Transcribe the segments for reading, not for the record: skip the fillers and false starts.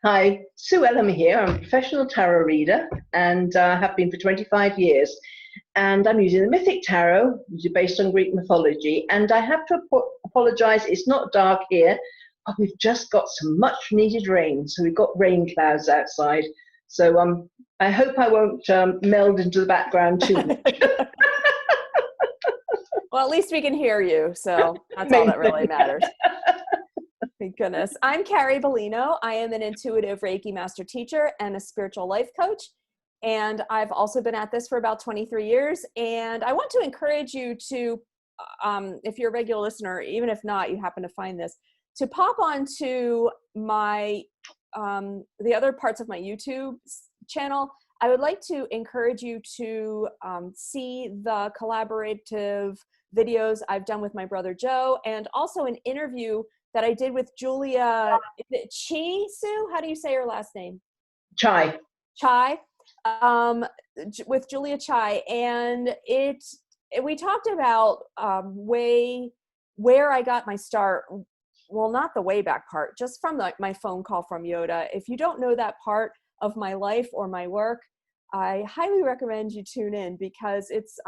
Hi, Sue Ellam here. I'm a professional tarot reader and have been for 25 years. And I'm using the Mythic Tarot, which is based on Greek mythology. And I have to apologize, it's not dark here, but we've just got some much needed rain. So we've got rain clouds outside. So I hope I won't meld into the background too much. Well, at least we can hear you. So that's all that really matters. Thank goodness. I'm Carrie Beleno. I am an intuitive Reiki master teacher and a spiritual life coach. And I've also been at this for about 23 years. And I want to encourage you to, if you're a regular listener, even if not, you happen to find this, to pop onto my, the other parts of my YouTube channel. I would like to encourage you to see the collaborative videos I've done with my brother Joe, and also an interview that I did with Julia Sue? How do you say her last name? Chai. With Julia Chai. And we talked about where I got my start. Well, not the way back part, just from my phone call from Yoda. If you don't know that part of my life or my work, I highly recommend you tune in, because it's,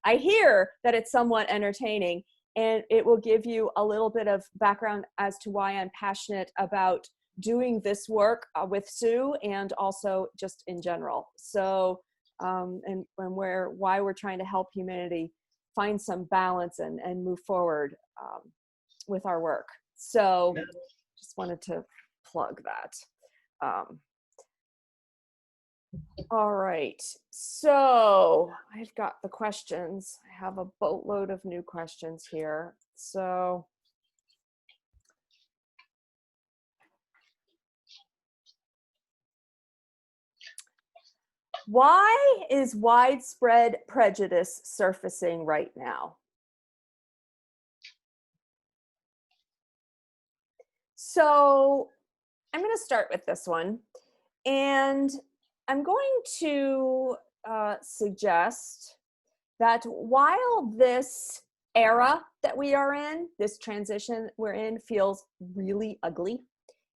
I hear that it's somewhat entertaining, and it will give you a little bit of background as to why I'm passionate about doing this work with Sue, and also just in general. So, and why we're trying to help humanity find some balance and move forward with our work. So just wanted to plug that. All right, so I've got the questions. I have a boatload of new questions here. So why is widespread prejudice surfacing right now? So I'm going to start with this one, and I'm going to suggest that while this era that we are in, this transition we're in, feels really ugly,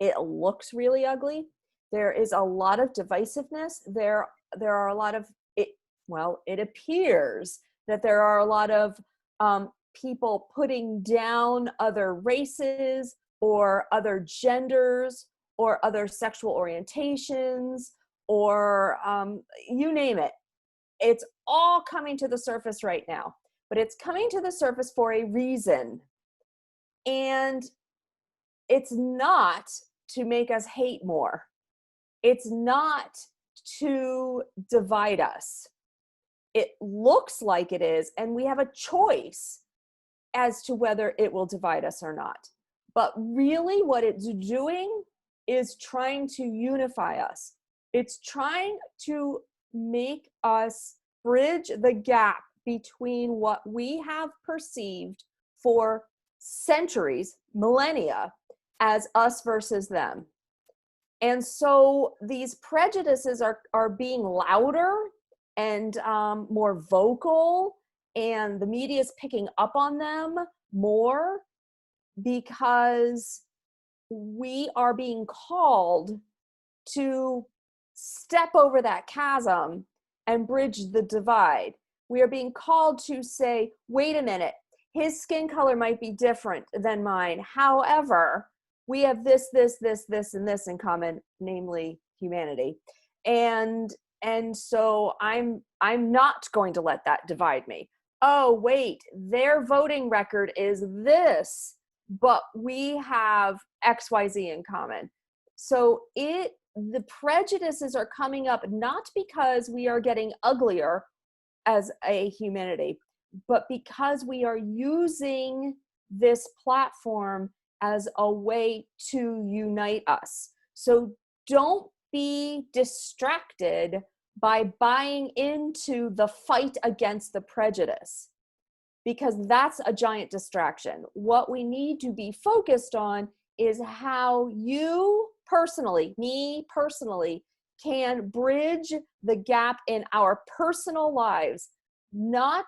it looks really ugly, there is a lot of divisiveness, there are a lot of, it appears that there are a lot of people putting down other races or other genders or other sexual orientations, or you name it. It's all coming to the surface right now, but it's coming to the surface for a reason. And it's not to make us hate more. It's not to divide us. It looks like it is, and we have a choice as to whether it will divide us or not. But really what it's doing is trying to unify us. It's trying to make us bridge the gap between what we have perceived for centuries, millennia, as us versus them. And so these prejudices are being louder and more vocal, and the media is picking up on them more, because we are being called to step over that chasm and bridge the divide. We are being called to say, wait a minute, his skin color might be different than mine. However, we have this, and this in common, namely humanity. And so I'm not going to let that divide me. Oh, wait, their voting record is this, but we have XYZ in common. So the prejudices are coming up not because we are getting uglier as a humanity, but because we are using this platform as a way to unite us. So don't be distracted by buying into the fight against the prejudice, because that's a giant distraction. What we need to be focused on is how you personally, me personally, can bridge the gap in our personal lives, not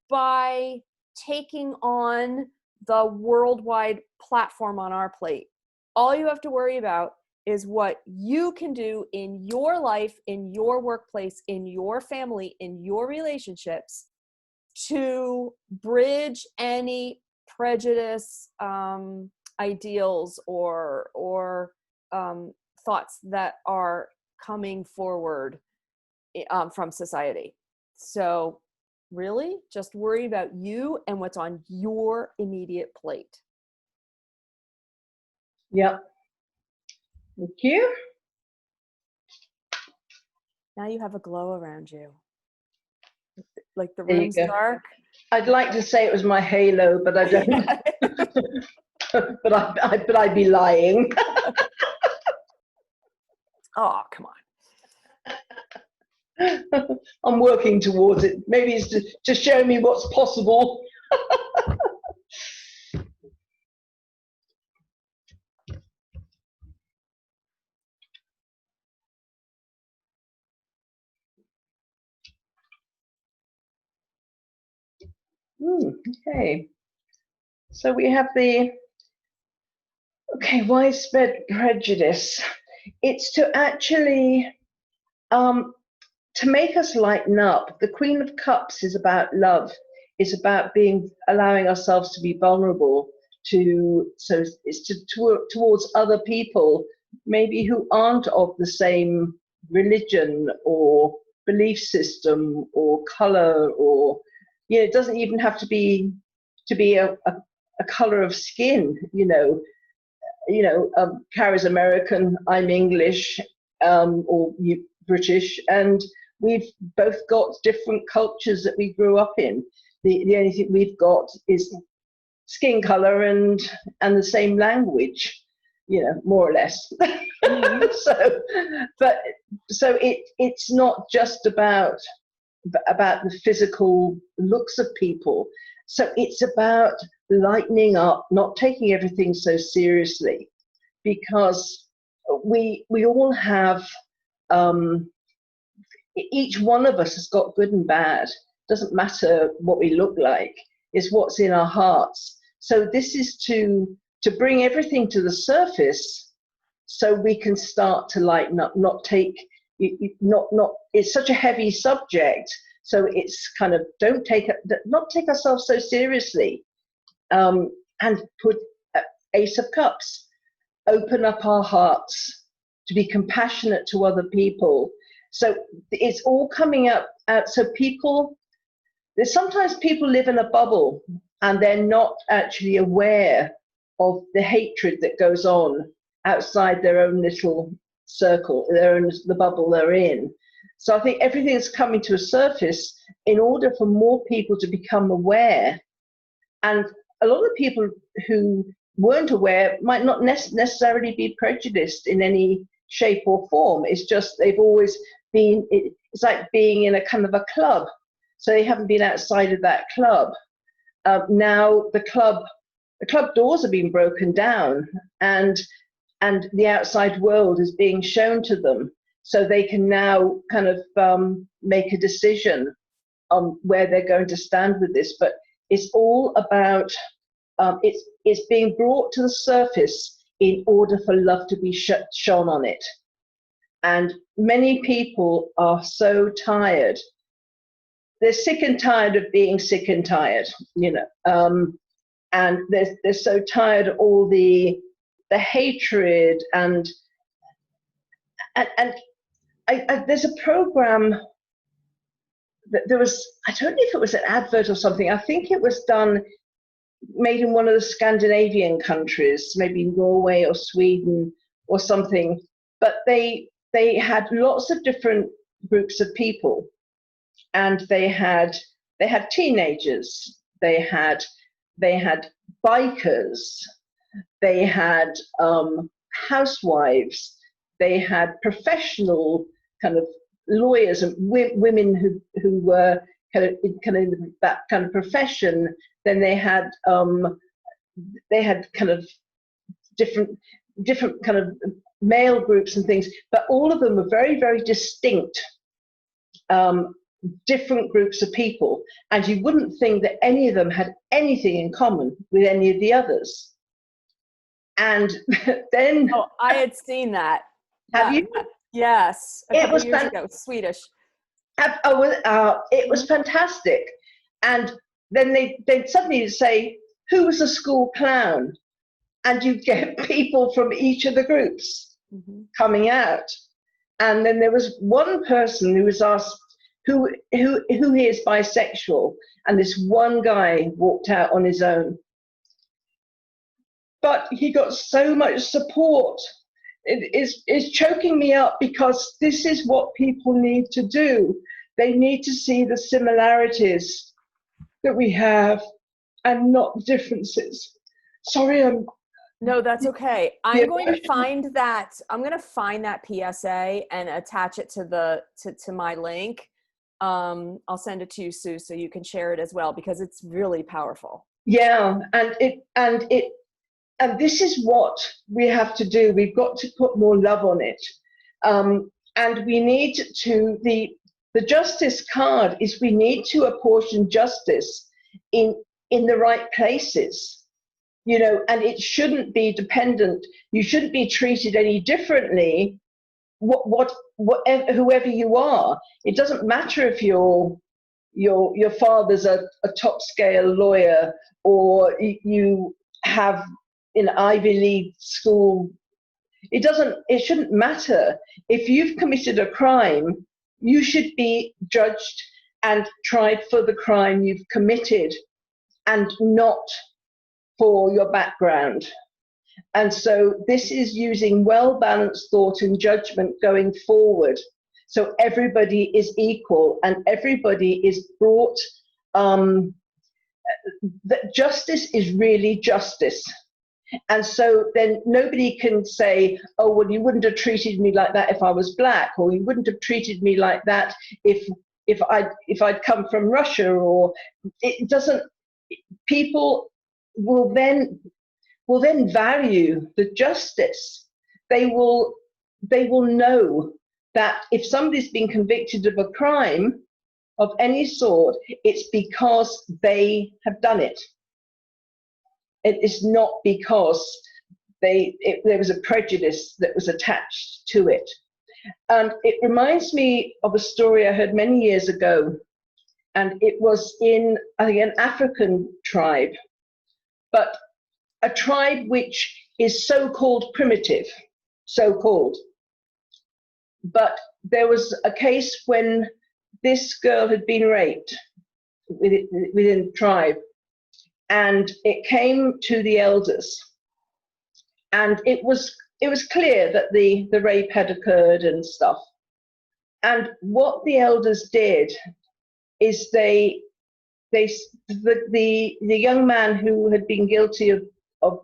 by taking on the worldwide platform on our plate. All you have to worry about is what you can do in your life, in your workplace, in your family, in your relationships to bridge any prejudice, ideals or thoughts that are coming forward from society. So really just worry about you and what's on your immediate plate. Yeah. Thank you. Now you have a glow around you. Like the There you room's go. dark. I'd like to say it was my halo, but I don't. but I'd be lying. Oh, come on. I'm working towards it. Maybe it's to show me what's possible. Okay. So we have the widespread prejudice. It's to actually to make us lighten up. The Queen of Cups is about love. It's about allowing ourselves to be vulnerable towards other people, maybe who aren't of the same religion or belief system or color, or it doesn't even have to be a color of skin. Carrie's American, I'm English, or British, and we've both got different cultures that we grew up in. The only thing we've got is skin color and the same language, more or less. Mm-hmm. so it's not just about the physical looks of people. So it's about lightening up, not taking everything so seriously, because we all have, each one of us has got good and bad. Doesn't matter what we look like, it's what's in our hearts. So this is to bring everything to the surface so we can start to lighten up, not it's such a heavy subject. So it's kind of not take ourselves so seriously, and put Ace of Cups, open up our hearts to be compassionate to other people. So it's all coming out. So sometimes people live in a bubble and they're not actually aware of the hatred that goes on outside their own little circle, the bubble they're in. So I think everything is coming to a surface in order for more people to become aware. And a lot of people who weren't aware might not necessarily be prejudiced in any shape or form. It's just they've always been, it's like being in a kind of a club. So they haven't been outside of that club. Now the club doors are being broken down, and the outside world is being shown to them. So they can now kind of make a decision on where they're going to stand with this. But it's all about, it's being brought to the surface in order for love to be shone on it. And many people are so tired. They're sick and tired of being sick and tired, and they're so tired of all the hatred and there's a program that there was, I don't know if it was an advert or something. I think it was made in one of the Scandinavian countries, maybe Norway or Sweden or something. But they had lots of different groups of people, and they had teenagers, they had bikers, they had housewives, they had professional kind of lawyers and women who were kind of in that kind of profession. Then they had kind of different kind of male groups and things, but all of them were very, very distinct, different groups of people, and you wouldn't think that any of them had anything in common with any of the others. And then, Oh, I had seen that. have you? Yes, a It couple was years ago, Swedish. it was fantastic. And then they'd suddenly say, who was the school clown? And you'd get people from each of the groups coming out. And then there was one person who was asked who is bisexual, and this one guy walked out on his own. But he got so much support. It's choking me up, because this is what people need to do. They need to see the similarities that we have and not the differences. Sorry, No, that's okay. I'm going to find that. I'm going to find that PSA and attach it to my link. I'll send it to you, Sue, so you can share it as well, because it's really powerful. Yeah, and this is what we have to do. We've got to put more love on it, and we need to the justice card is we need to apportion justice in the right places. You know, and it shouldn't be dependent. You shouldn't be treated any differently. Whoever you are, it doesn't matter if your father's a top scale lawyer, or you have in Ivy League school. It shouldn't matter. If you've committed a crime, you should be judged and tried for the crime you've committed, and not for your background. And so this is using well-balanced thought and judgment going forward. So everybody is equal, and everybody is brought, that justice is really justice. And so then nobody can say, oh, well, you wouldn't have treated me like that if I was black, or you wouldn't have treated me like that if I'd come from Russia, or it doesn't. People will then value the justice. They will know that if somebody's been convicted of a crime of any sort, it's because they have done it. It is not because there was a prejudice that was attached to it. And it reminds me of a story I heard many years ago, and it was in, I think, an African tribe, but a tribe which is so-called primitive, so-called. But there was a case when this girl had been raped within the tribe, and it came to the elders, and it was clear that the rape had occurred and stuff. And what the elders did is the young man who had been guilty of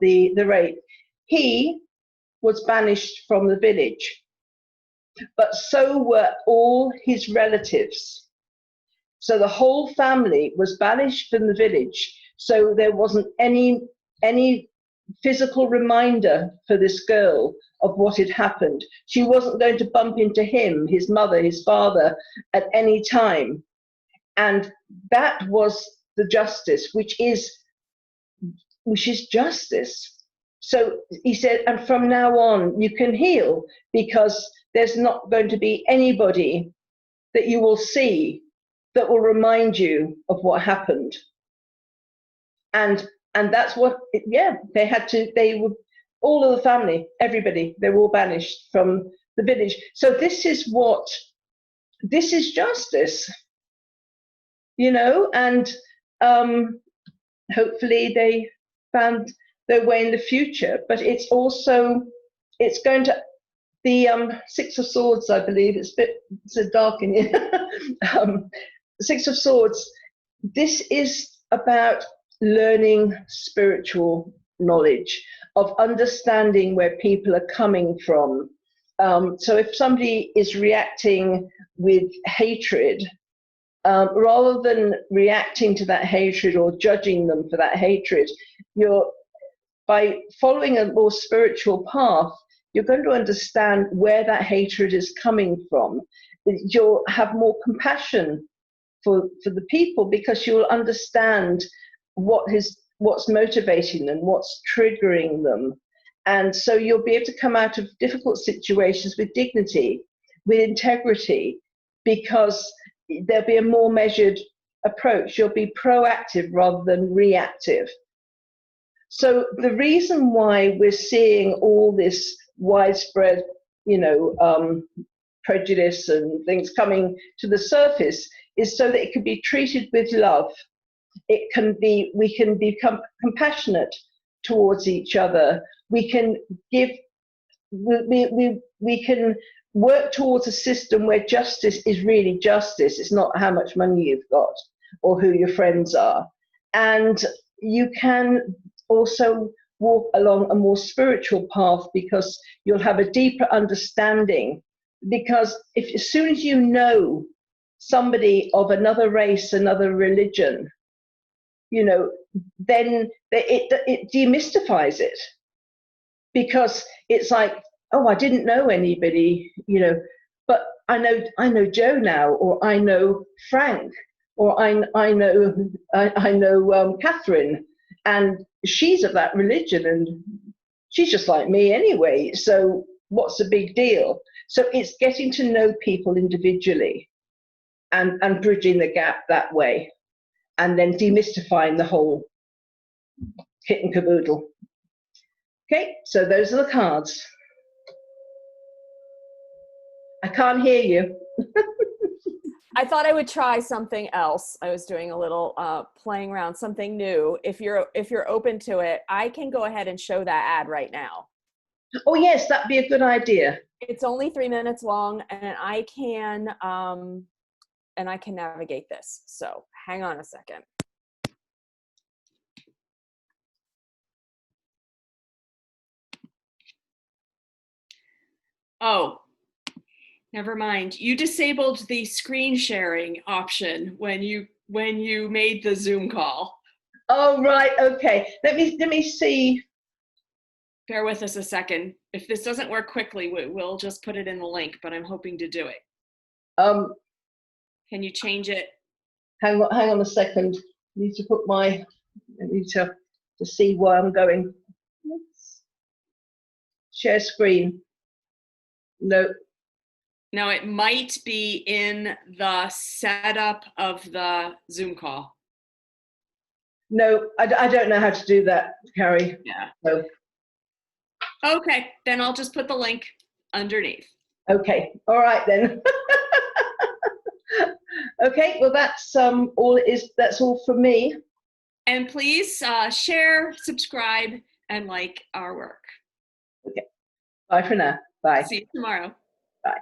the rape, he was banished from the village, but so were all his relatives. So the whole family was banished from the village. So there wasn't any physical reminder for this girl of what had happened. She wasn't going to bump into him, his mother, his father, at any time. And that was the justice, which is justice. So he said, and from now on, you can heal, because there's not going to be anybody that you will see that will remind you of what happened. And that's what, they had to, all of the family, everybody, they were all banished from the village. So this is justice, and hopefully they found their way in the future. But it's going to, the Six of Swords, I believe, it's a dark in here. Six of Swords, this is about learning spiritual knowledge, of understanding where people are coming from. So if somebody is reacting with hatred, rather than reacting to that hatred or judging them for that hatred, by following a more spiritual path, you're going to understand where that hatred is coming from. You'll have more compassion for the people, because you'll understand what's motivating them, what's triggering them. And so you'll be able to come out of difficult situations with dignity, with integrity, because there'll be a more measured approach. You'll be proactive rather than reactive. So the reason why we're seeing all this widespread, prejudice and things coming to the surface is so that it can be treated with love. We can become compassionate towards each other. We can work towards a system where justice is really justice. It's not how much money you've got or who your friends are. And you can also walk along a more spiritual path because you'll have a deeper understanding. Because as soon as you know somebody of another race, another religion, then it demystifies it. Because it's like, oh, I didn't know anybody, but I know Joe now, or I know Frank, or I know Catherine, and she's of that religion, and she's just like me anyway. So what's the big deal? So it's getting to know people individually, and bridging the gap that way, and then demystifying the whole kit and caboodle. Okay, so those are the cards. I can't hear you. I thought I would try something else. I was doing a little playing around, something new. If you're open to it, I can go ahead and show that ad right now. Oh yes, that'd be a good idea. It's only 3 minutes long, and I can navigate this. So hang on a second. Oh, never mind. You disabled the screen sharing option when you made the Zoom call. Oh right, okay. Let me see. Bear with us a second. If this doesn't work quickly, we'll just put it in the link, but I'm hoping to do it. Can you change it? Hang on a second. I need to see where I'm going. Share screen. No. No, it might be in the setup of the Zoom call. No, I don't know how to do that, Carrie. Yeah. No. Okay, then I'll just put the link underneath. Okay, all right then. Okay, well that's all it is. That's all from me. And please share, subscribe, and like our work. Okay. Bye for now. Bye. See you tomorrow. Bye.